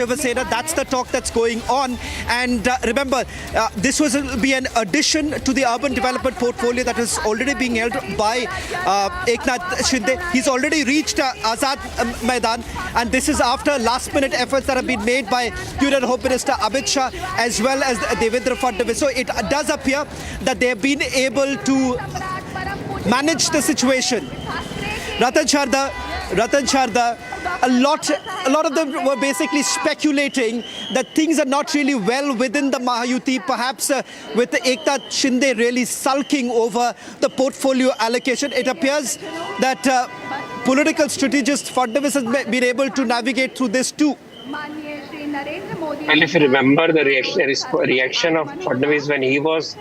Shiva Sena. That's the talk that's going on. And remember, this will be an addition to the urban development portfolio that is already being held by Eknath Shinde. He's already reached Azad Maidan, and this is after last-minute efforts that have been made by Union Home Minister Amit Shah as well as Devendra Fadnavis. So it does appear that they have been able to manage the situation. Ratan Sharda, a lot of them were basically speculating that things are not really well within the Mahayuti, perhaps with Eknath Shinde really sulking over the portfolio allocation. It appears that political strategist Fadnavis has been able to navigate through this too. Well, if you remember the reaction of Fadnavis when he was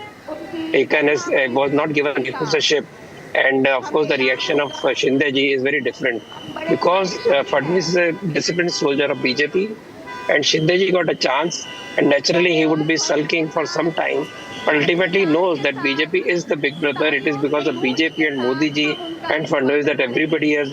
taken as was not given a ministership, and of course the reaction of Shinde ji is very different, because Fadnavis is a disciplined soldier of BJP and Shinde ji got a chance, and naturally he would be sulking for some time, but ultimately knows that BJP is the big brother. It is because of BJP and Modi ji and Fadnavis that everybody has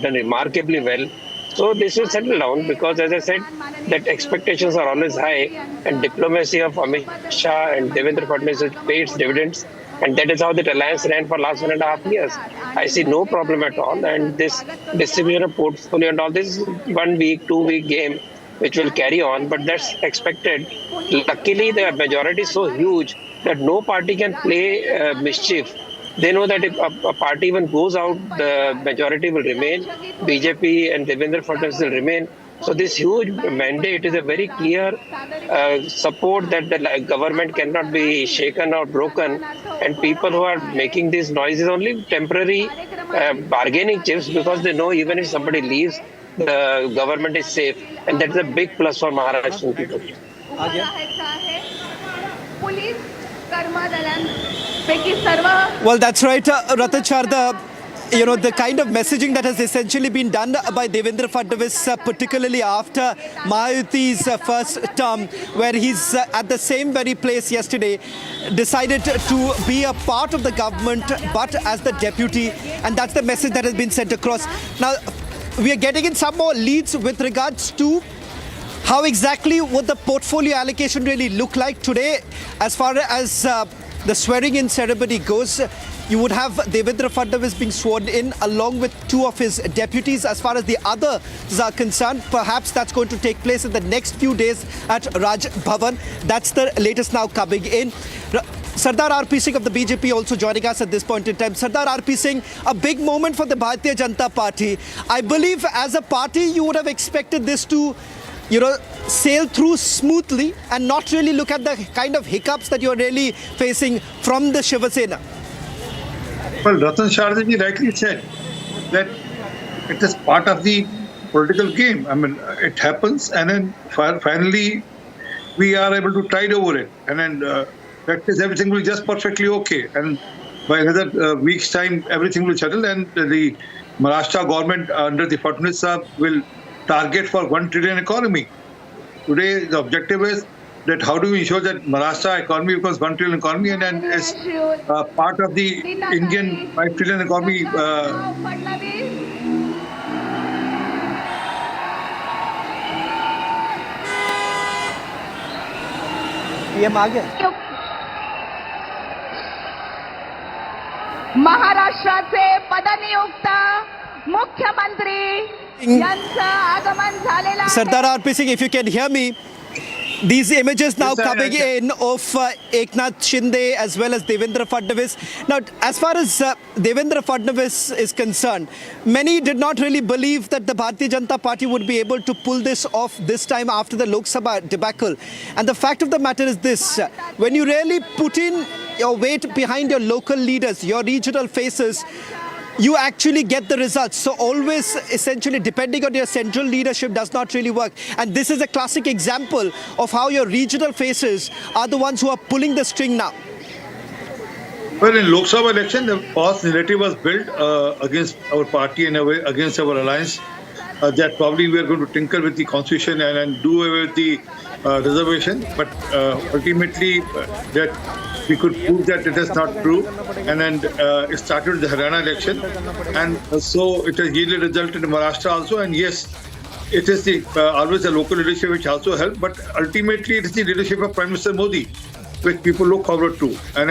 done remarkably well. So this will settle down, because as I said, that expectations are always high, and diplomacy of Amit Shah and Devendra Fadnavis pays dividends. And that is how the alliance ran for last 1.5 years. I see no problem at all. And this distribution of portfolio and all this 1 week, 2 week game, which will carry on, but that's expected. Luckily, the majority is so huge that no party can play mischief. They know that if a party even goes out, the majority will remain. BJP and Devendra Fadnavis will remain. So this huge mandate is a very clear support that the government cannot be shaken or broken, and people who are making these noises only temporary bargaining chips, because they know even if somebody leaves, the government is safe, and that's a big plus for Maharashtrian people. Well, that's right, Ratan Sharda. You know, the kind of messaging that has essentially been done by Devendra Fadnavis, particularly after Mahayuti's first term, where he's at the same very place yesterday, decided to be a part of the government, but as the deputy, and that's the message that has been sent across. Now, we are getting in some more leads with regards to how exactly would the portfolio allocation really look like today, as far as the swearing-in ceremony goes. You would have Devendra Fadnavis being sworn in along with 2 of his deputies. As far as the others are concerned, perhaps that's going to take place in the next few days at Raj Bhavan. That's the latest now coming in. Sardar R.P. Singh of the BJP also joining us at this point in time. Sardar R.P. Singh, a big moment for the Bharatiya Janata Party. I believe as a party you would have expected this to, you know, sail through smoothly and not really look at the kind of hiccups that you're really facing from the Shiva Sena. Well, Ratan Sharda ji rightly said that it is part of the political game. I mean, it happens, and then finally we are able to tide over it, and then that is, everything will just perfectly okay. And by another week's time, everything will settle, and the Maharashtra government under the Fadnavis will target for 1 trillion economy. Today, the objective is that how do we ensure that Maharashtra economy becomes 1 trillion economy, and then as part of the Indian 5 trillion economy. महाराष्ट्राचे पदनियुक्त मुख्यमंत्री यांचं आगमन झालेलं आहे. Sardar R.P. Singh, if you can hear me, these images now coming in of Eknath Shinde as well as Devendra Fadnavis. Now, as far as Devendra Fadnavis is concerned, many did not really believe that the Bharatiya Janata Party would be able to pull this off this time after the Lok Sabha debacle. And the fact of the matter is this: when you really put in your weight behind your local leaders, your regional faces, you actually get the results. So always, essentially, depending on your central leadership does not really work. And this is a classic example of how your regional faces are the ones who are pulling the string now. Well, in Lok Sabha election, the false narrative was built against our party and against our alliance, that probably we are going to tinker with the constitution and do away with the reservation. But ultimately, that we could prove that it is not true, and then it started the Haryana election, and so it has yielded result in Maharashtra also. And yes, it is the always the local leadership which also help, but ultimately it is the leadership of Prime Minister Modi which people look forward to. And